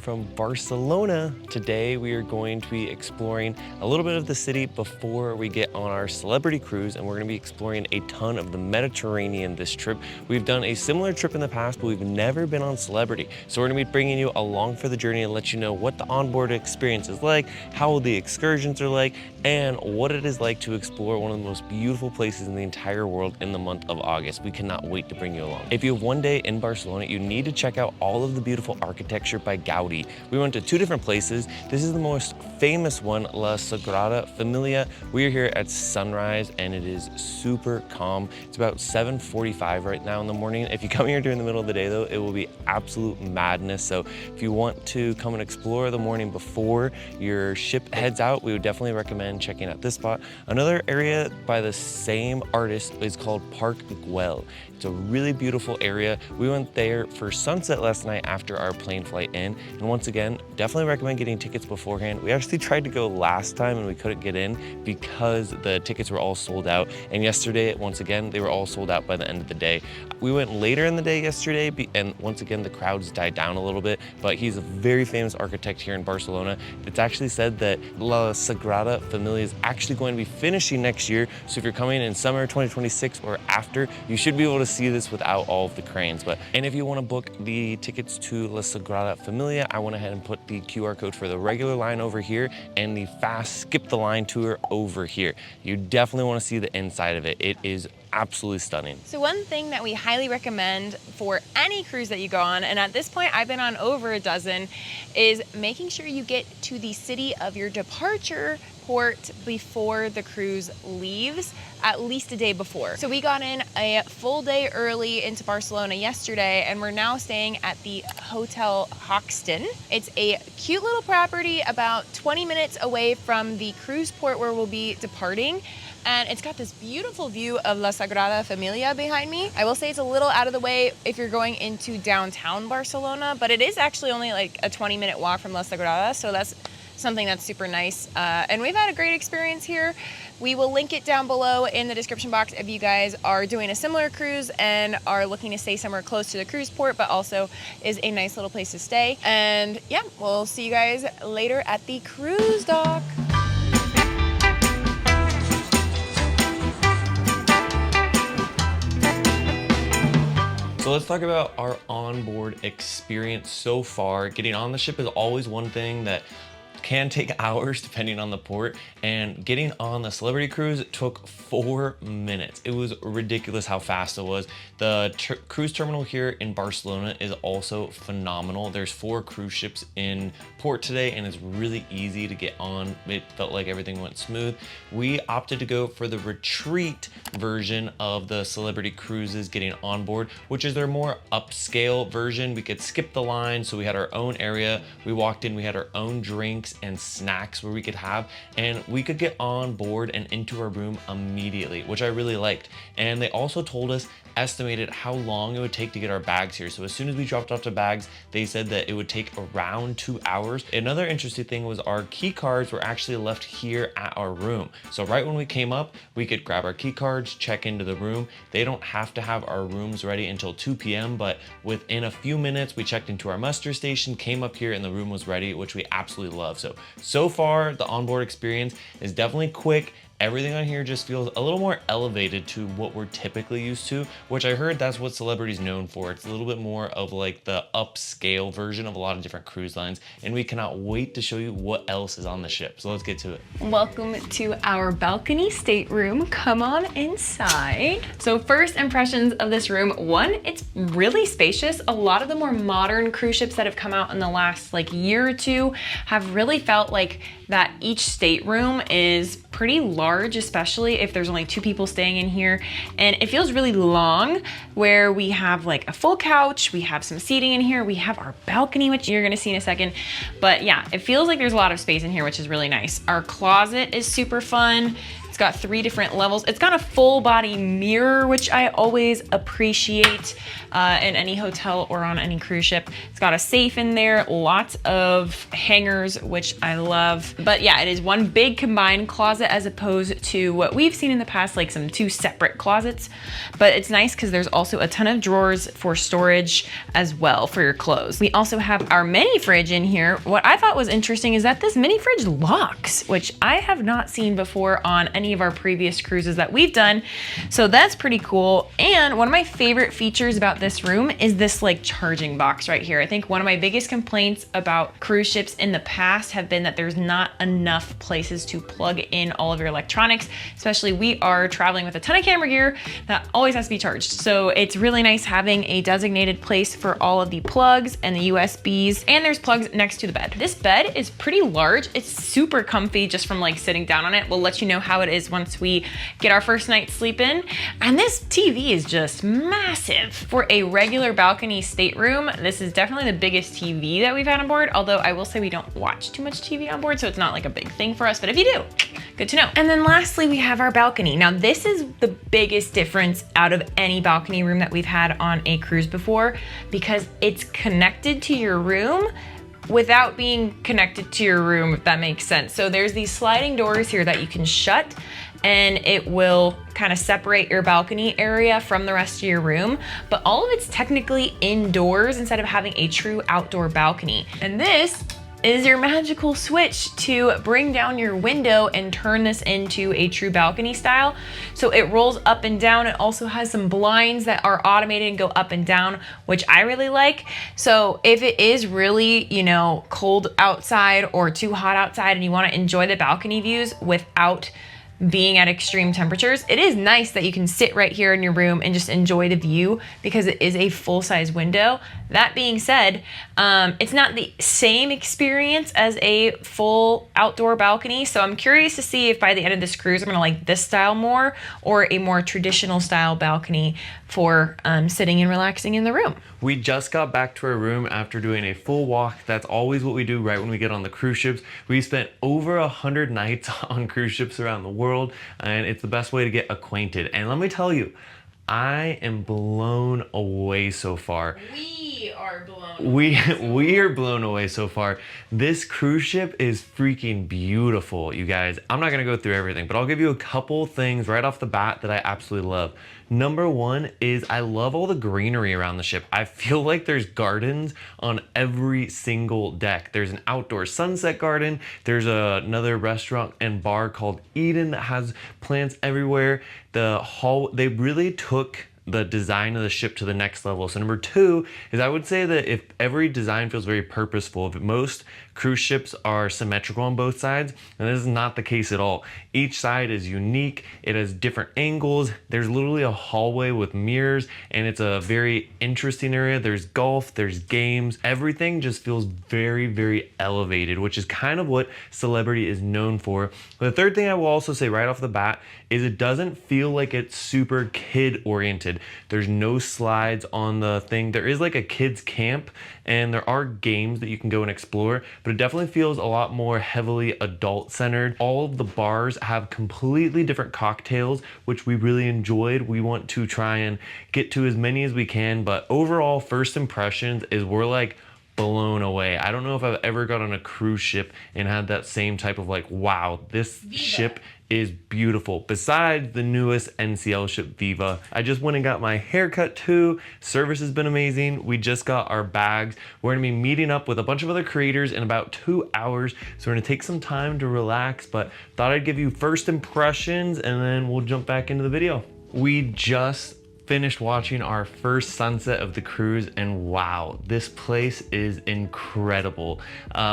from Barcelona. Today we are going to be exploring a little bit of the city before we get on our celebrity cruise, and we're going to be exploring a ton of the Mediterranean this trip. We've done a similar trip in the past, but we've never been on celebrity. So we're going to be bringing you along for the journey and let you know what the onboard experience is like, how the excursions are like, and what it is like to explore one of the most beautiful places in the entire world in the month of August. We cannot wait to bring you along. If you have one day in Barcelona, you need to check out all of the beautiful architecture by Gaudi. We went to two different places. This is the most famous one, La Sagrada Familia. We are here at sunrise and it is super calm. It's about 7:45 right now in the morning. If you come here during the middle of the day though, it will be absolute madness. So if you want to come and explore the morning before your ship heads out, we would definitely recommend checking out this spot. Another area by the same artist is called Park Güell. It's a really beautiful area. We went there for sunset last night after our plane flight in. And once again, definitely recommend getting tickets beforehand. We actually tried to go last time and we couldn't get in because the tickets were all sold out. And yesterday, once again, they were all sold out by the end of the day. We went later in the day yesterday, and once again, the crowds died down a little bit, but he's a very famous architect here in Barcelona. It's actually said that La Sagrada Familia is actually going to be finishing next year. So if you're coming in summer 2026 or after, you should be able to see this without all of the cranes. And if you want to book the tickets to La Sagrada Familia, I went ahead and put the QR code for the regular line over here and the fast skip the line tour over here. You definitely want to see the inside of it. It is absolutely stunning. So one thing that we highly recommend for any cruise that you go on, and at this point I've been on over a dozen, is making sure you get to the city of your departure port before the cruise leaves, at least a day before. So we got in a full day early into Barcelona yesterday, and we're now staying at the Hotel Hoxton. It's a cute little property about 20 minutes away from the cruise port where we'll be departing. And it's got this beautiful view of La Sagrada Familia behind me. I will say it's a little out of the way if you're going into downtown Barcelona, but it is actually only like a 20-minute walk from La Sagrada, so that's something that's super nice. And we've had a great experience here. We will link it down below in the description box if you guys are doing a similar cruise and are looking to stay somewhere close to the cruise port, but also is a nice little place to stay. And yeah, we'll see you guys later at the cruise dock. So let's talk about our onboard experience so far. Getting on the ship is always one thing that can take hours depending on the port, and getting on the celebrity cruise took 4 minutes. It was ridiculous how fast it was. The cruise terminal here in Barcelona is also phenomenal. There's 4 cruise ships in port today and it's really easy to get on. It felt like everything went smooth. We opted to go for the retreat version of the celebrity cruises getting on board, which is their more upscale version. We could skip the line, so we had our own area. We walked in, we had our own drinks and snacks where we could have, and we could get on board and into our room immediately, which I really liked. And they also told us estimated how long it would take to get our bags here. So as soon as we dropped off the bags, they said that it would take around 2 hours. Another interesting thing was our key cards were actually left here at our room. So right when we came up, we could grab our key cards, check into the room. They don't have to have our rooms ready until 2 p.m., but within a few minutes, we checked into our muster station, came up here, and the room was ready, which we absolutely love. So far, the onboard experience is definitely quick. Everything on here just feels a little more elevated to what we're typically used to, which I heard that's what Celebrity's known for. It's a little bit more of like the upscale version of a lot of different cruise lines, and we cannot wait to show you what else is on the ship. So let's get to it. Welcome to our balcony stateroom. Come on inside. So first impressions of this room, one, it's really spacious. A lot of the more modern cruise ships that have come out in the last year or two have really felt like that each stateroom is pretty large, especially if there's only 2 people staying in here. And it feels really long, where we have like a full couch, we have some seating in here, we have our balcony, which you're gonna see in a second. But yeah, it feels like there's a lot of space in here, which is really nice. Our closet is super fun. It's got 3 different levels. It's got a full body mirror, which I always appreciate in any hotel or on any cruise ship. It's got a safe in there, lots of hangers, which I love. But yeah, it is one big combined closet as opposed to what we've seen in the past, like some 2 separate closets. But it's nice because there's also a ton of drawers for storage as well for your clothes. We also have our mini fridge in here. What I thought was interesting is that this mini fridge locks, which I have not seen before on any of our previous cruises that we've done. So that's pretty cool. And one of my favorite features about this room is this like charging box right here. I think one of my biggest complaints about cruise ships in the past have been that there's not enough places to plug in all of your electronics, especially we are traveling with a ton of camera gear that always has to be charged. So it's really nice having a designated place for all of the plugs and the USBs, and there's plugs next to the bed. This bed is pretty large. It's super comfy just from like sitting down on it. We'll let you know how it is once we get our first night's sleep in. And this TV is just massive. For a regular balcony stateroom, this is definitely the biggest TV that we've had on board, although I will say we don't watch too much TV on board, so it's not like a big thing for us, but if you do, good to know. And then lastly, we have our balcony. Now this is the biggest difference out of any balcony room that we've had on a cruise before, because it's connected to your room without being connected to your room, if that makes sense. So there's these sliding doors here that you can shut, and it will kind of separate your balcony area from the rest of your room, but all of it's technically indoors instead of having a true outdoor balcony. And this is your magical switch to bring down your window and turn this into a true balcony style. So it rolls up and down. It also has some blinds that are automated and go up and down, which I really like. So if it is really, you know, cold outside or too hot outside and you want to enjoy the balcony views without being at extreme temperatures, it is nice that you can sit right here in your room and just enjoy the view because it is a full-size window. That being said, it's not the same experience as a full outdoor balcony, so I'm curious to see if by the end of this cruise I'm gonna like this style more or a more traditional style balcony for sitting and relaxing in the room. We just got back to our room after doing a full walk. That's always what we do right when we get on the cruise ships. We spent over 100 nights on cruise ships around the world, and it's the best way to get acquainted. And let me tell you, I am blown away so far. We are blown away so far. This cruise ship is freaking beautiful, you guys. I'm not gonna go through everything, but I'll give you a couple things right off the bat that I absolutely love. Number one is I love all the greenery around the ship. I feel like there's gardens on every single deck. There's an outdoor sunset garden. There's another restaurant and bar called Eden that has plants everywhere. They really took the design of the ship to the next level. So number two is I would say that if every design feels very purposeful, if most cruise ships are symmetrical on both sides, and this is not the case at all. Each side is unique. It has different angles. There's literally a hallway with mirrors, and it's a very interesting area. There's golf, there's games. Everything just feels very, very elevated, which is kind of what Celebrity is known for. But the third thing I will also say right off the bat is it doesn't feel like it's super kid oriented. There's no slides on the thing. There is like a kids camp, and there are games that you can go and explore, but it definitely feels a lot more heavily adult centered. All of the bars have completely different cocktails, which we really enjoyed. We want to try and get to as many as we can, but overall first impressions is we're like blown away. I don't know if I've ever got on a cruise ship and had that same type of like, wow, this ship is beautiful. Besides the newest NCL ship, Viva. I just went and got my haircut too. Service has been amazing. We just got our bags. We're gonna be meeting up with a bunch of other creators in about 2 hours. So we're gonna take some time to relax, but thought I'd give you first impressions and then we'll jump back into the video. We just finished watching our first sunset of the cruise, and wow, this place is incredible.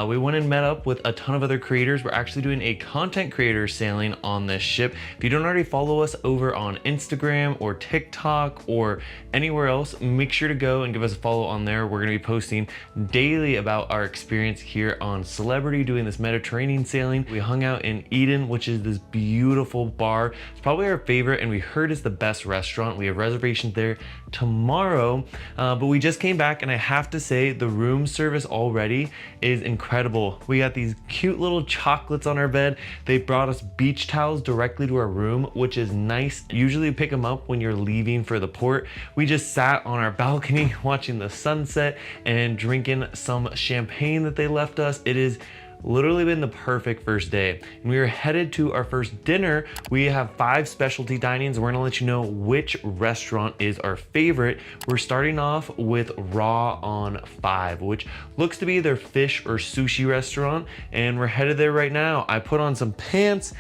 We went and met up with a ton of other creators. We're actually doing a content creator sailing on this ship. If you don't already follow us over on Instagram or TikTok or anywhere else, make sure to go and give us a follow on there. We're gonna be posting daily about our experience here on Celebrity doing this Mediterranean sailing. We hung out in Eden, which is this beautiful bar. It's probably our favorite, and we heard it's the best restaurant. We have reservations reservations there tomorrow. But we just came back and I have to say the room service already is incredible. We got these cute little chocolates on our bed. They brought us beach towels directly to our room, which is nice. Usually pick them up when you're leaving for the port. We just sat on our balcony watching the sunset and drinking some champagne that they left us. It is literally been the perfect first day. And we are headed to our first dinner. We have 5 specialty dinings. We're gonna let you know which restaurant is our favorite. We're starting off with Raw on 5, which looks to be their fish or sushi restaurant. And we're headed there right now. I put on some pants.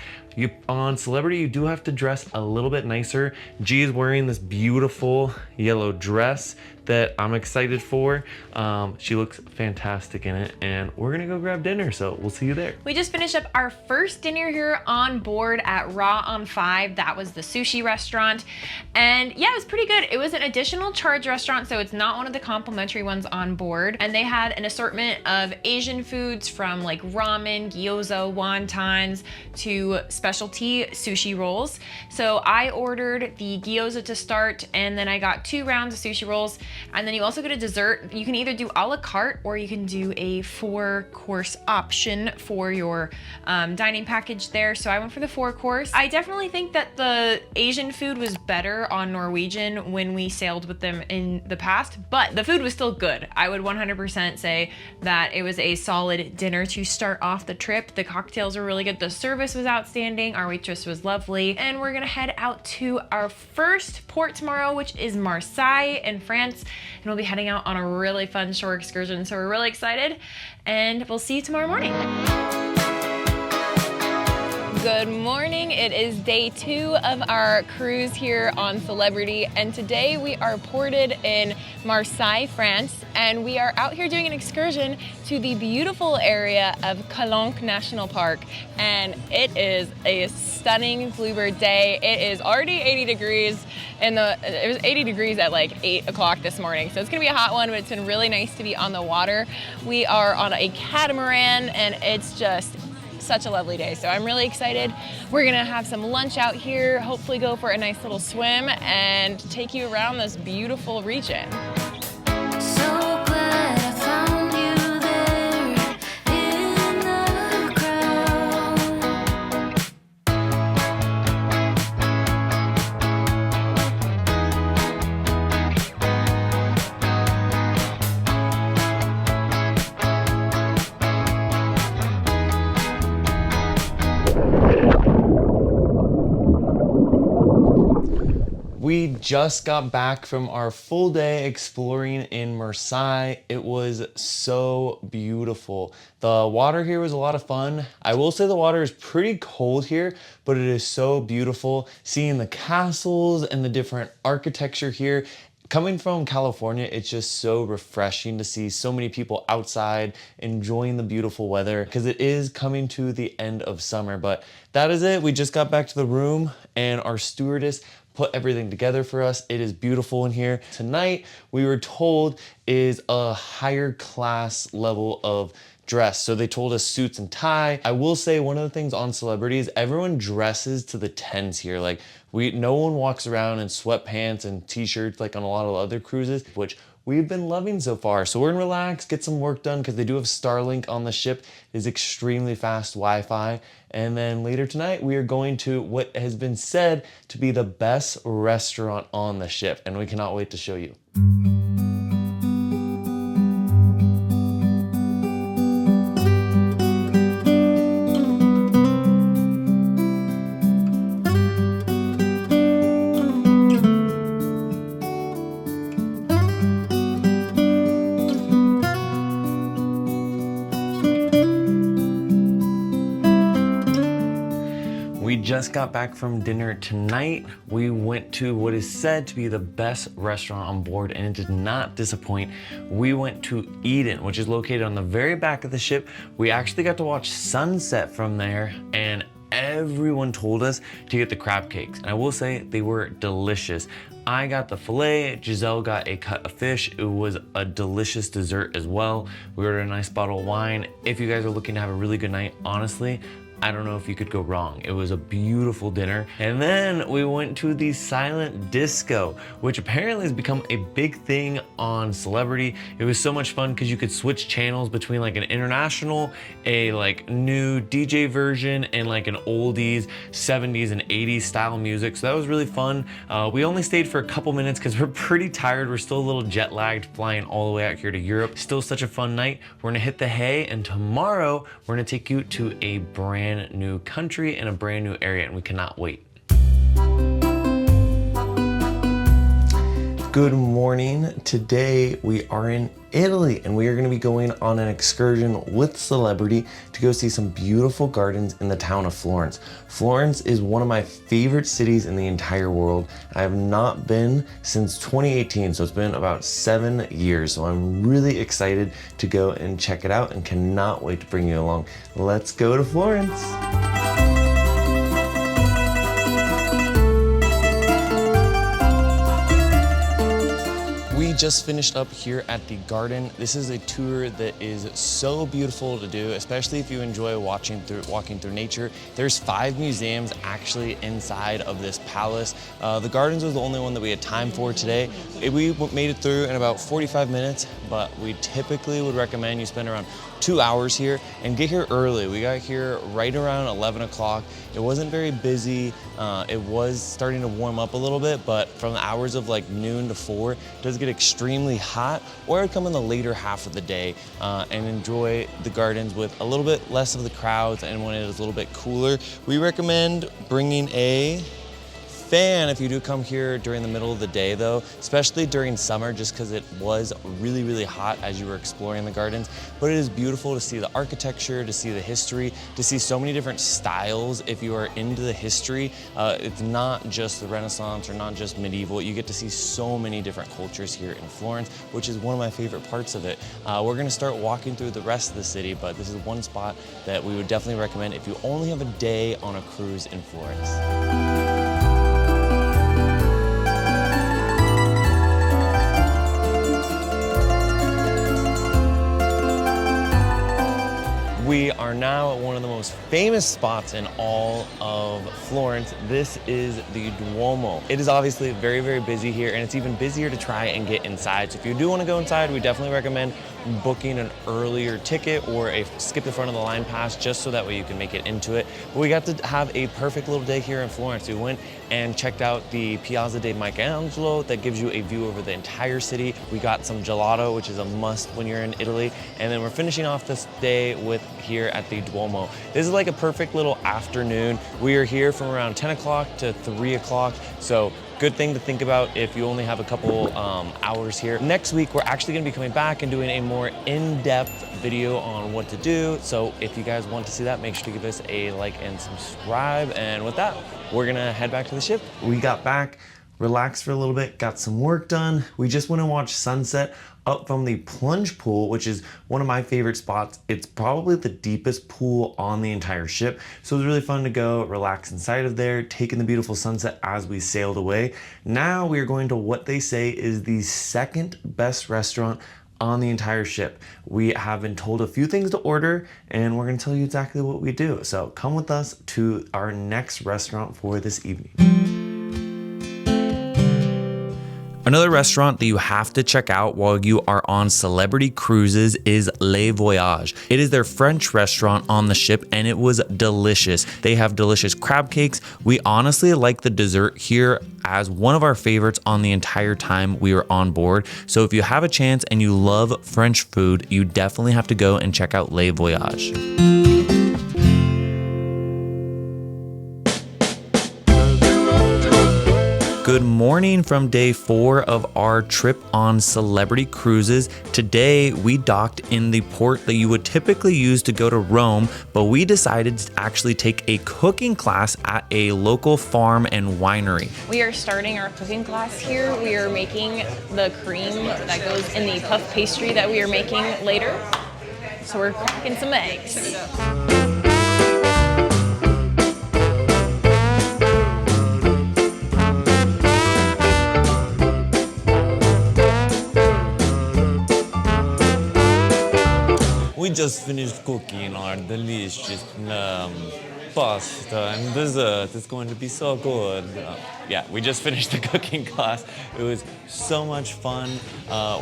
On Celebrity, you do have to dress a little bit nicer. G is wearing this beautiful yellow dress that I'm excited for. She looks fantastic in it, and we're gonna go grab dinner, so we'll see you there. We just finished up our first dinner here on board at Raw on 5. That was the sushi restaurant. And yeah, it was pretty good. It was an additional charge restaurant, so it's not one of the complimentary ones on board. And they had an assortment of Asian foods from like ramen, gyoza, wontons, to specialty sushi rolls. So I ordered the gyoza to start, and then I got 2 rounds of sushi rolls. And then you also get a dessert. You can either do a la carte or you can do a 4-course option for your dining package there. So I went for the 4-course. I definitely think that the Asian food was better on Norwegian when we sailed with them in the past, but the food was still good. I would 100% say that it was a solid dinner to start off the trip. The cocktails were really good. The service was outstanding. Our waitress was lovely. And we're gonna head out to our first port tomorrow, which is Marseilles in France. And we'll be heading out on a really fun shore excursion. So we're really excited, and we'll see you tomorrow morning. Good morning. It is day 2 of our cruise here on Celebrity, and today we are ported in Marseilles, France, and we are out here doing an excursion to the beautiful area of Calanques National Park, and it is a stunning bluebird day. It is already 80 degrees, and it was 80 degrees at like 8 o'clock this morning, so it's gonna be a hot one, but it's been really nice to be on the water. We are on a catamaran, and it's just such a lovely day, so I'm really excited. We're gonna have some lunch out here, hopefully go for a nice little swim, and take you around this beautiful region. We just got back from our full day exploring in Marseilles. It was so beautiful. The water here was a lot of fun. I will say the water is pretty cold here, but it is so beautiful. Seeing the castles and the different architecture here. Coming from California, it's just so refreshing to see so many people outside enjoying the beautiful weather, because it is coming to the end of summer. But that is it. We just got back to the room, and our stewardess put everything together for us. It is beautiful in here. Tonight, we were told, is a higher class level of dress. So they told us suits and tie. I will say one of the things on Celebrity is everyone dresses to the tens here. Like no one walks around in sweatpants and t-shirts like on a lot of other cruises, which we've been loving so far. So we're gonna relax, get some work done, because they do have Starlink on the ship. It is extremely fast Wi-Fi. And then later tonight, we are going to what has been said to be the best restaurant on the ship, and we cannot wait to show you. Just got back from dinner tonight. We went to what is said to be the best restaurant on board, and it did not disappoint. We went to Eden, which is located on the very back of the ship. We actually got to watch sunset from there, and everyone told us to get the crab cakes. And I will say they were delicious. I got the filet, Giselle got a cut of fish. It was a delicious dessert as well. We ordered a nice bottle of wine. If you guys are looking to have a really good night, honestly, I don't know if you could go wrong. It was a beautiful dinner. And then we went to the silent disco, which apparently has become a big thing on Celebrity. It was so much fun because you could switch channels between like an international, a like new DJ version, and like an oldies, 70s and 80s style music. So that was really fun. We only stayed for a couple minutes because we're pretty tired. We're still a little jet lagged flying all the way out here to Europe. Still such a fun night. We're gonna hit the hay, and tomorrow we're gonna take you to a brand new country and a brand new area, and we cannot wait. Good morning. Today we are in Italy, and we are going to be going on an excursion with Celebrity to go see some beautiful gardens in the town of Florence. Florence is one of my favorite cities in the entire world. I have not been since 2018, so it's been about 7 years. So I'm really excited to go and check it out and cannot wait to bring you along. Let's go to Florence. We just finished up here at the garden. This is a tour that is so beautiful to do, especially if you enjoy walking through nature. There's 5 museums actually inside of this palace. The gardens was the only one that we had time for today. We made it through in about 45 minutes, but we typically would recommend you spend around 2 hours here and get here early. We got here right around 11 o'clock. It wasn't very busy. It was starting to warm up a little bit, but from the hours of like noon to 4, it does get extremely hot, or I'd come in the later half of the day and enjoy the gardens with a little bit less of the crowds, and when it is a little bit cooler. We recommend bringing a fan if you do come here during the middle of the day though, especially during summer, just because it was really, really hot as you were exploring the gardens. But it is beautiful to see the architecture, to see the history, to see so many different styles. If you are into the history, it's not just the Renaissance or not just medieval. You get to see so many different cultures here in Florence, which is one of my favorite parts of it. We're gonna start walking through the rest of the city, but this is one spot that we would definitely recommend if you only have a day on a cruise in Florence. We are now at one of the most famous spots in all of Florence. This is the Duomo. It is obviously very, very busy here, and it's even busier to try and get inside. So if you do want to go inside, we definitely recommend booking an earlier ticket or a skip the front of the line pass, just so that way you can make it into it. But we got to have a perfect little day here in Florence. We went and checked out the Piazza di Michelangelo that gives you a view over the entire city. We got some gelato, which is a must when you're in Italy. And then we're finishing off this day with here at the Duomo. This is like a perfect little afternoon. We are here from around 10 o'clock to 3 o'clock. So good thing to think about if you only have a couple hours here. Next week, we're actually gonna be coming back and doing a more in-depth video on what to do. So if you guys want to see that, make sure to give us a like and subscribe. And with that, we're gonna head back to the ship. We got back, relaxed for a little bit, got some work done. We just went and watched sunset up from the Plunge pool, which is one of my favorite spots. It's probably the deepest pool on the entire ship. So it was really fun to go relax inside of there, taking the beautiful sunset as we sailed away. Now we are going to what they say is the second best restaurant on the entire ship. We have been told a few things to order, and we're gonna tell you exactly what we do. So come with us to our next restaurant for this evening. Another restaurant that you have to check out while you are on Celebrity Cruises is Voyage. It is their French restaurant on the ship, and it was delicious. They have delicious crab cakes. We honestly like the dessert here as one of our favorites on the entire time we were on board. So if you have a chance and you love French food, you definitely have to go and check out Voyage. Good morning from day 4 of our trip on Celebrity Cruises. Today, we docked in the port that you would typically use to go to Rome, but we decided to actually take a cooking class at a local farm and winery. We are starting our cooking class here. We are making the cream that goes in the puff pastry that we are making later. So we're cracking some eggs. We just finished cooking our delicious pasta and dessert. It's going to be so good. Yeah, we just finished the cooking class. It was so much fun.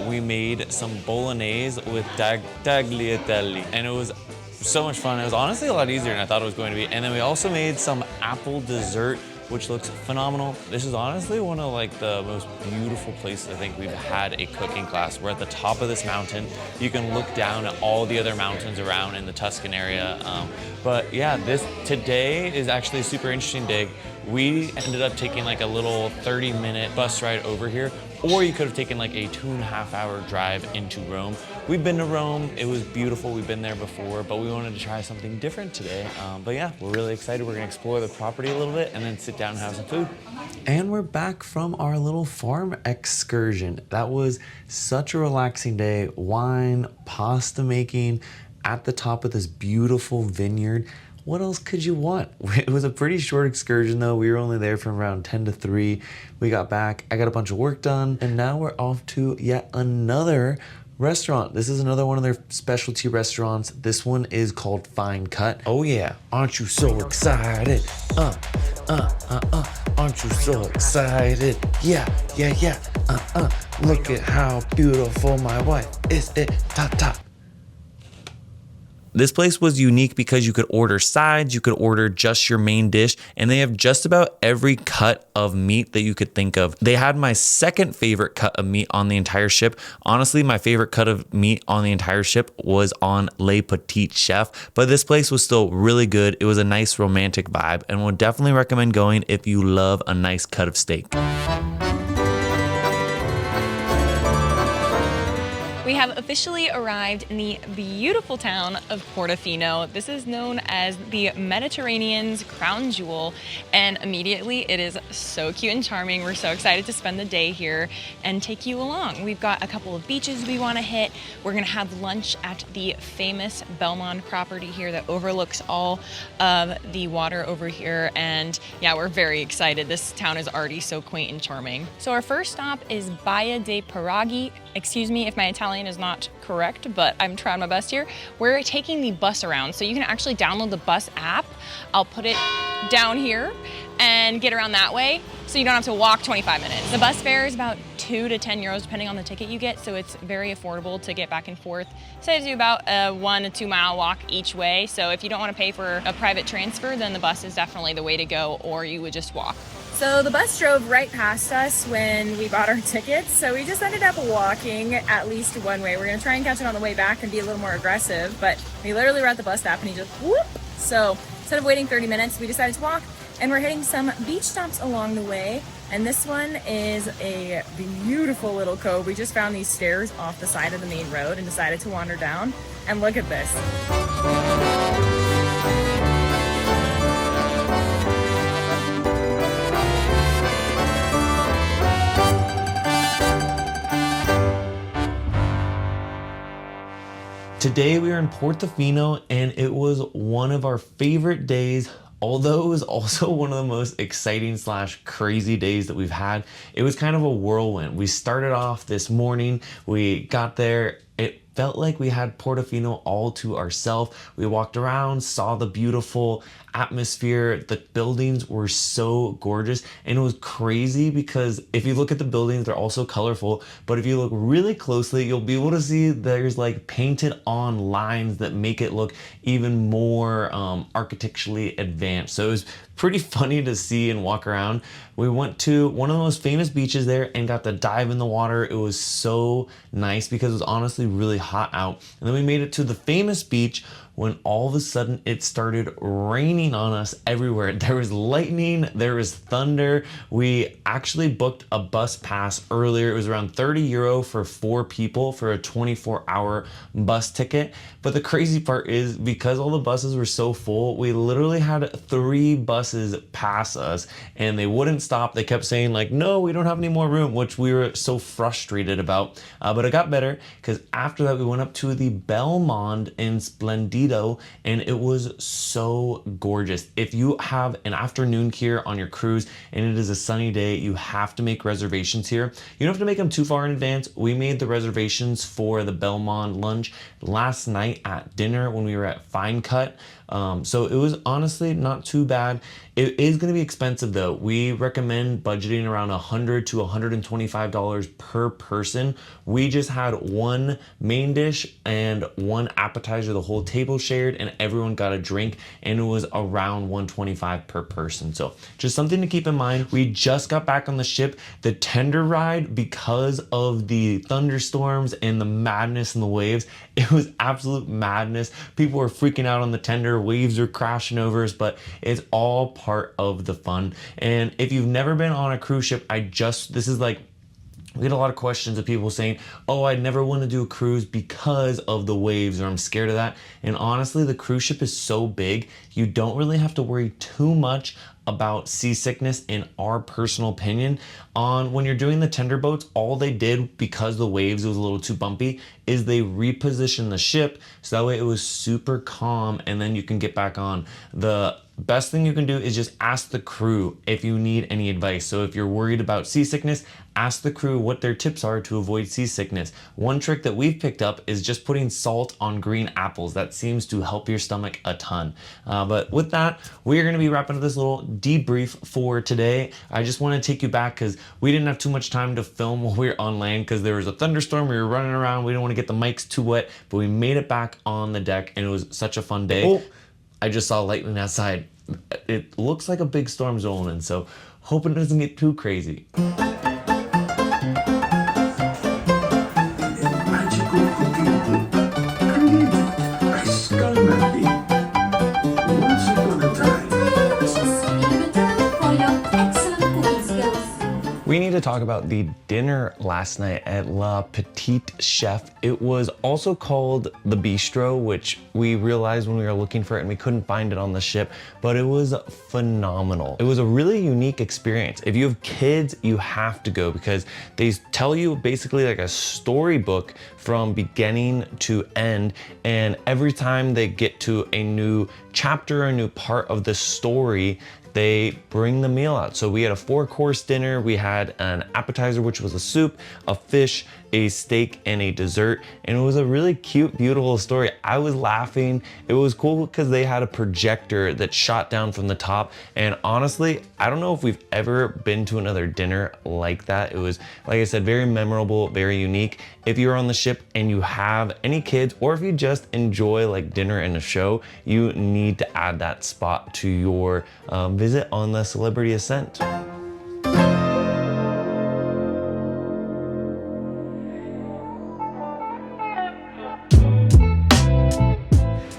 We made some bolognese with tagliatelle, and it was so much fun. It was honestly a lot easier than I thought it was going to be. And then we also made some apple dessert, which looks phenomenal. This is honestly one of like the most beautiful places I think we've had a cooking class. We're at the top of this mountain. You can look down at all the other mountains around in the Tuscan area. But yeah, today is actually a super interesting day. We ended up taking like a little 30-minute bus ride over here, or you could have taken like a 2.5-hour drive into Rome. We've been to Rome, it was beautiful, we've been there before, but we wanted to try something different today. But yeah, we're really excited. We're gonna explore the property a little bit and then sit down and have some food. And we're back from our little farm excursion. That was such a relaxing day. Wine, pasta making at the top of this beautiful vineyard. What else could you want? It was a pretty short excursion though. We were only there from around 10 to 3. We got back, I got a bunch of work done, and now we're off to yet another restaurant. This is another one of their specialty restaurants. This one is called Fine Cut. Oh yeah, aren't you so excited? Aren't you so excited? Yeah. Look at how beautiful my wife is. Ta. This place was unique because you could order sides, you could order just your main dish, and they have just about every cut of meat that you could think of. They had my second favorite cut of meat on the entire ship. Honestly, my favorite cut of meat on the entire ship was on Le Petit Chef, but this place was still really good. It was a nice romantic vibe, and would definitely recommend going if you love a nice cut of steak. We have officially arrived in the beautiful town of Portofino. This is known as the Mediterranean's crown jewel, and immediately it is so cute and charming. We're so excited to spend the day here and take you along. We've got a couple of beaches we want to hit. We're gonna have lunch at the famous Belmond property here that overlooks all of the water over here, and yeah, we're very excited. This town is already so quaint and charming. So our first stop is Baia dei Paraghi. Excuse me if my Italian is not correct, but I'm trying my best here. We're taking the bus around, so you can actually download the bus app. I'll put it down here and get around that way, so you don't have to walk 25 minutes. The bus fare is about 2 to 10 euros depending on the ticket you get, so it's very affordable to get back and forth. Saves you about a 1 to 2 mile walk each way, so if you don't want to pay for a private transfer, then the bus is definitely the way to go, or you would just walk. So the bus drove right past us when we bought our tickets, so we just ended up walking at least one way. We're gonna try and catch it on the way back and be a little more aggressive, but we literally were at the bus stop and he just whoop. So instead of waiting 30 minutes, we decided to walk, and we're hitting some beach stops along the way. And this one is a beautiful little cove. We just found these stairs off the side of the main road and decided to wander down. And look at this. Today we are in Portofino, and it was one of our favorite days, although it was also one of the most exciting / crazy days that we've had. It was kind of a whirlwind. We started off this morning, we got there, it felt like we had Portofino all to ourselves. We walked around, saw the beautiful atmosphere. The buildings were so gorgeous, and it was crazy because if you look at the buildings, they're also colorful, but if you look really closely, you'll be able to see there's like painted on lines that make it look even more architecturally advanced. So it was pretty funny to see and walk around. We went to one of the most famous beaches there and got to dive in the water. It was so nice because it was honestly really hot out. And then we made it to the famous beach when all of a sudden it started raining on us everywhere. There was lightning, there was thunder. We actually booked a bus pass earlier. It was around 30 euro for 4 people for a 24-hour bus ticket. But the crazy part is because all the buses were so full, we literally had 3 buses pass us and they wouldn't stop. They kept saying like, no, we don't have any more room, which we were so frustrated about. But it got better because after that we went up to the Belmond in Splendido, and it was so gorgeous. If you have an afternoon here on your cruise and it is a sunny day, you have to make reservations here. You don't have to make them too far in advance. We made the reservations for the Belmond lunch last night at dinner when we were at Fine Cut. So it was honestly not too bad. It is going to be expensive though. We recommend budgeting around $100 to $125 per person. We just had one main dish and one appetizer. The whole table shared and everyone got a drink, and it was around $125 per person. So just something to keep in mind. We just got back on the ship. The tender ride, because of the thunderstorms and the madness and the waves, it was absolute madness. People were freaking out on the tender, waves were crashing over us, but it's all part of the fun. And if you've never been on a cruise ship, we get a lot of questions of people saying, oh, I never want to do a cruise because of the waves, or I'm scared of that. And honestly, the cruise ship is so big, you don't really have to worry too much about seasickness, in our personal opinion. When you're doing the tender boats, all they did, because the waves was a little too bumpy, is they repositioned the ship so that way it was super calm, and then you can get back on. The best thing you can do is just ask the crew if you need any advice. So if you're worried about seasickness, ask the crew what their tips are to avoid seasickness. One trick that we've picked up is just putting salt on green apples. That seems to help your stomach a ton. But with that, we are going to be wrapping up this little debrief for today. I just want to take you back because we didn't have too much time to film while we were on land because there was a thunderstorm. We were running around. We didn't want to get the mics too wet, but we made it back on the deck and it was such a fun day. Oh, I just saw lightning outside. It looks like a big storm's rolling in, so hoping it doesn't get too crazy. We need to talk about the dinner last night at La Petite Chef. It was also called the Bistro, which we realized when we were looking for it and we couldn't find it on the ship, but it was phenomenal. It was a really unique experience. If you have kids, you have to go because they tell you basically like a storybook from beginning to end, and every time they get to a new chapter, a new part of the story, they bring the meal out. So we had a 4-course dinner. We had an appetizer, which was a soup, a fish, a steak, and a dessert. And it was a really cute, beautiful story. I was laughing. It was cool because they had a projector that shot down from the top. And honestly, I don't know if we've ever been to another dinner like that. It was, like I said, very memorable, very unique. If you're on the ship and you have any kids, or if you just enjoy like dinner and a show, you need to add that spot to your visit on the Celebrity Ascent.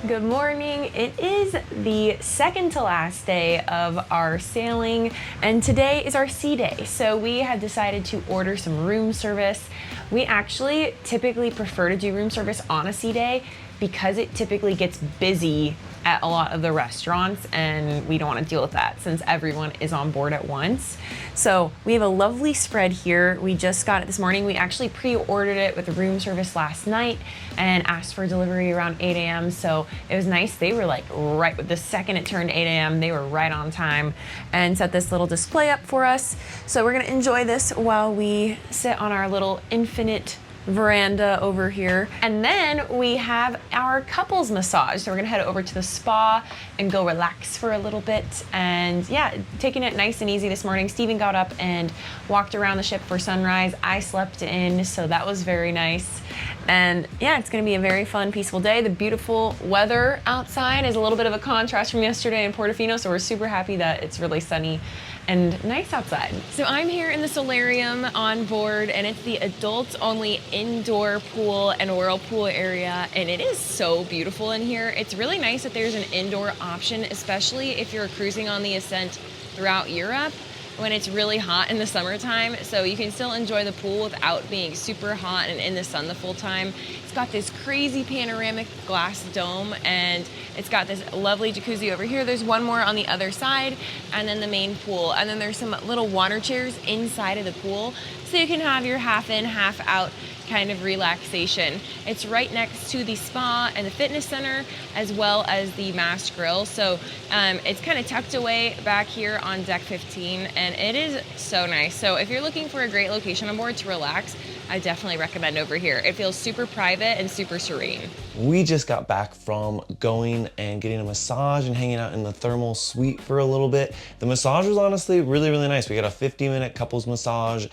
Good morning. It is the second to last day of our sailing, and today is our sea day. So we have decided to order some room service. We actually typically prefer to do room service on a sea day because it typically gets busy at a lot of the restaurants, and we don't want to deal with that since everyone is on board at once. So we have a lovely spread here. We just got it this morning. We actually pre-ordered it with room service last night and asked for delivery around 8 a.m. So it was nice. They were like right with the second it turned 8 a.m. They were right on time and set this little display up for us. So we're gonna enjoy this while we sit on our little infinite veranda over here. And then we have our couples massage. So we're gonna head over to the spa and go relax for a little bit. And yeah, taking it nice and easy this morning. Steven got up and walked around the ship for sunrise. I slept in, so that was very nice. And yeah, it's gonna be a very fun, peaceful day. The beautiful weather outside is a little bit of a contrast from yesterday in Portofino, so we're super happy that it's really sunny and nice outside. So I'm here in the Solarium on board, and it's the adults only indoor pool and whirlpool area, and it is so beautiful in here. It's really nice that there's an indoor option, especially if you're cruising on the Ascent throughout Europe when it's really hot in the summertime, so you can still enjoy the pool without being super hot and in the sun the full time. It's got this crazy panoramic glass dome, and it's got this lovely jacuzzi over here. There's one more on the other side, and then the main pool. And then there's some little water chairs inside of the pool, so you can have your half in, half out kind of relaxation. It's right next to the spa and the fitness center, as well as the mast grill. So it's kind of tucked away back here on deck 15, and it is so nice. So if you're looking for a great location on board to relax, I definitely recommend over here. It feels super private and super serene. We just got back from going and getting a massage and hanging out in the thermal suite for a little bit. The massage was honestly really, really nice. We got a 50-minute couples massage.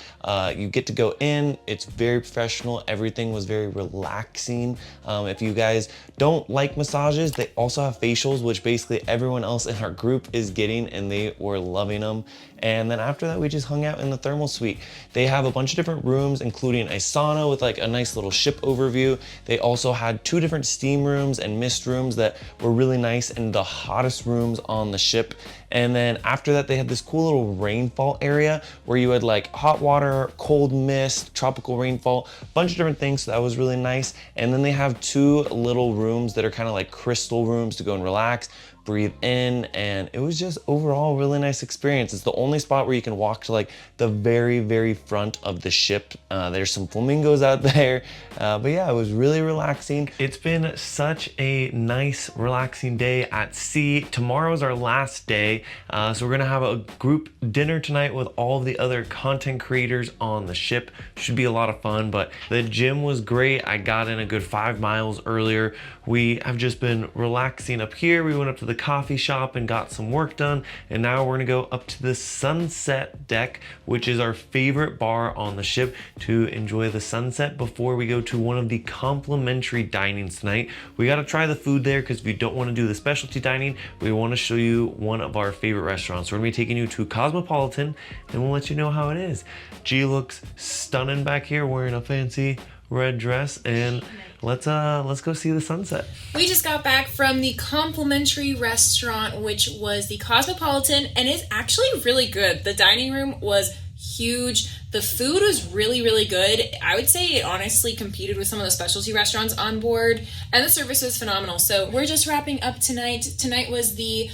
You get to go in, it's very professional. Everything was very relaxing. If you guys don't like massages, they also have facials, which basically everyone else in our group is getting, and they were loving them. And then after that, we just hung out in the thermal suite. They have a bunch of different rooms, including a sauna with like a nice little ship overview. They also had 2 different steam rooms and mist rooms that were really nice, and the hottest rooms on the ship. And then after that, they had this cool little rainfall area where you had like hot water, cold mist, tropical rainfall, a bunch of different things. So that was really nice. And then they have 2 little rooms that are kind of like crystal rooms to go and relax, breathe in, and it was just overall a really nice experience. It's the only spot where you can walk to like the very, very front of the ship. There's some flamingos out there, but yeah, it was really relaxing. It's been such a nice, relaxing day at sea. Tomorrow's our last day, so we're gonna have a group dinner tonight with all of the other content creators on the ship. Should be a lot of fun, but the gym was great. I got in a good 5 miles earlier. We have just been relaxing up here. We went up to the coffee shop and got some work done, and now we're gonna go up to the sunset deck, which is our favorite bar on the ship, to enjoy the sunset before we go to one of the complimentary dinings tonight. We got to try the food there, because if you don't want to do the specialty dining, we want to show you one of our favorite restaurants. We're gonna be taking you to Cosmopolitan, and we'll let you know how it is. G looks stunning back here wearing a fancy red dress, and let's go see the sunset. We just got back from the complimentary restaurant, which was the Cosmopolitan, and it's actually really good. The dining room was huge. The food was really, really good. I would say it honestly competed with some of the specialty restaurants on board, and the service was phenomenal. So we're just wrapping up tonight. Tonight was the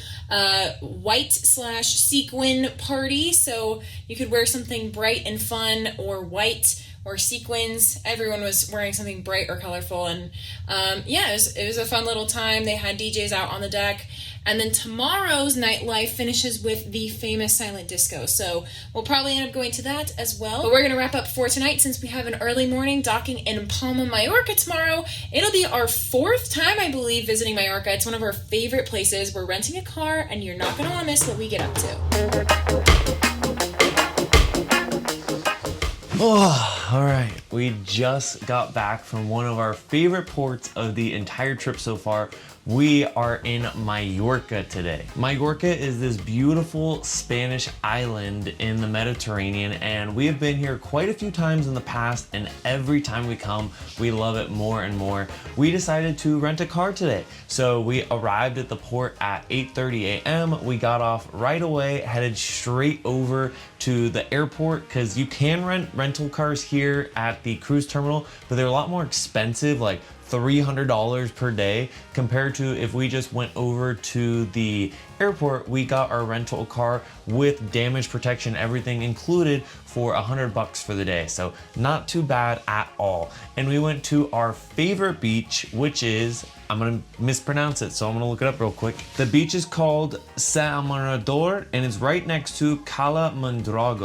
white/sequin party, so you could wear something bright and fun, or white or sequins. Everyone was wearing something bright or colorful, and yeah, it was a fun little time. They had DJs out on the deck, and then tomorrow's nightlife finishes with the famous silent disco, so we'll probably end up going to that as well. But we're gonna wrap up for tonight, since we have an early morning docking in Palma, Mallorca tomorrow. It'll be our 4th time, I believe, visiting Mallorca. It's one of our favorite places. We're renting a car, and you're not gonna want to miss what we get up to. Oh, all right. We just got back from one of our favorite ports of the entire trip so far. We are in Mallorca today. Mallorca is this beautiful Spanish island in the Mediterranean, and we have been here quite a few times in the past, and every time we come, we love it more and more. We decided to rent a car today. So we arrived at the port at 8:30 a.m. We got off right away, headed straight over to the airport, because you can rent rental cars here at the cruise terminal, but they're a lot more expensive, like $300 per day, compared to if we just went over to the airport. We got our rental car with damage protection, everything included, for $100 for the day. So not too bad at all. And we went to our favorite beach, which is, I'm gonna mispronounce it, so I'm gonna look it up real quick. The beach is called Sagrada, and it's right next to Cala.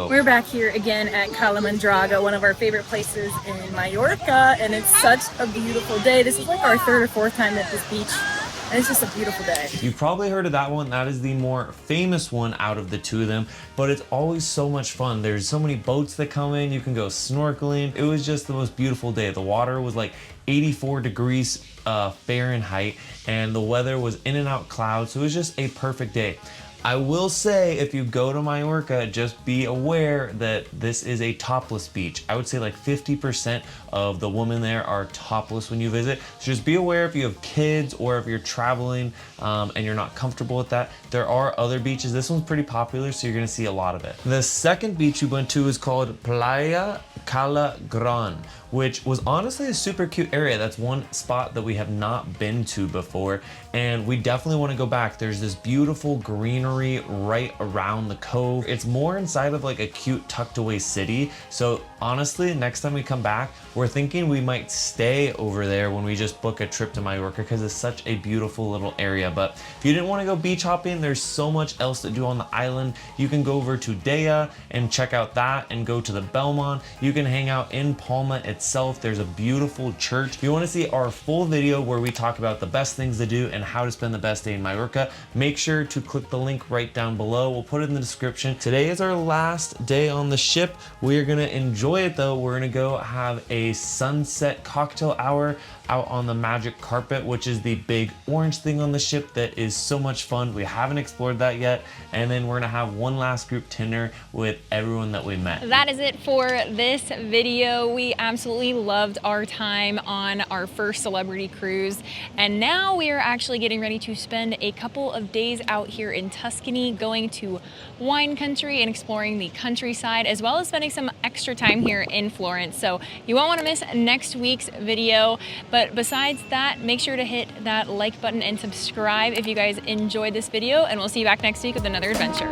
We're back here again at Cala, one of our favorite places in Mallorca, and it's such a beautiful day. This is like our 3rd or 4th time at this beach, and it's just a beautiful day. You've probably heard of that one. That is the more famous one out of the 2 of them, but it's always so much fun. There's so many boats that come in. You can go snorkeling. It was just the most beautiful day. The water was like 84 degrees Fahrenheit, and the weather was in and out clouds, so it was just a perfect day. I will say, if you go to Mallorca, just be aware that this is a topless beach. I would say like 50% of the women there are topless when you visit. So just be aware if you have kids or if you're traveling and you're not comfortable with that. There are other beaches. This one's pretty popular, so you're gonna see a lot of it. The second beach we went to is called Playa Cala Gran, which was honestly a super cute area. That's one spot that we have not been to before, and we definitely want to go back. There's this beautiful greenery right around the cove. It's more inside of like a cute tucked away city. So honestly, next time we come back, we're thinking we might stay over there when we just book a trip to Mallorca, because it's such a beautiful little area. But if you didn't want to go beach hopping, there's so much else to do on the island. You can go over to Dea and check out that, and go to the Belmont. You can hang out in Palma itself itself. There's a beautiful church. If you want to see our full video where we talk about the best things to do and how to spend the best day in Mallorca, make sure to click the link right down below. We'll put it in the description. Today is our last day on the ship. We are gonna enjoy it though. We're gonna go have a sunset cocktail hour out on the magic carpet, which is the big orange thing on the ship that is so much fun. We haven't explored that yet. And then we're gonna have one last group dinner with everyone that we met. That is it for this video. We absolutely loved our time on our first celebrity cruise. And now we are actually getting ready to spend a couple of days out here in Tuscany, going to wine country and exploring the countryside, as well as spending some extra time here in Florence. So you won't want to miss next week's video. But besides that, make sure to hit that like button and subscribe if you guys enjoyed this video, and we'll see you back next week with another adventure.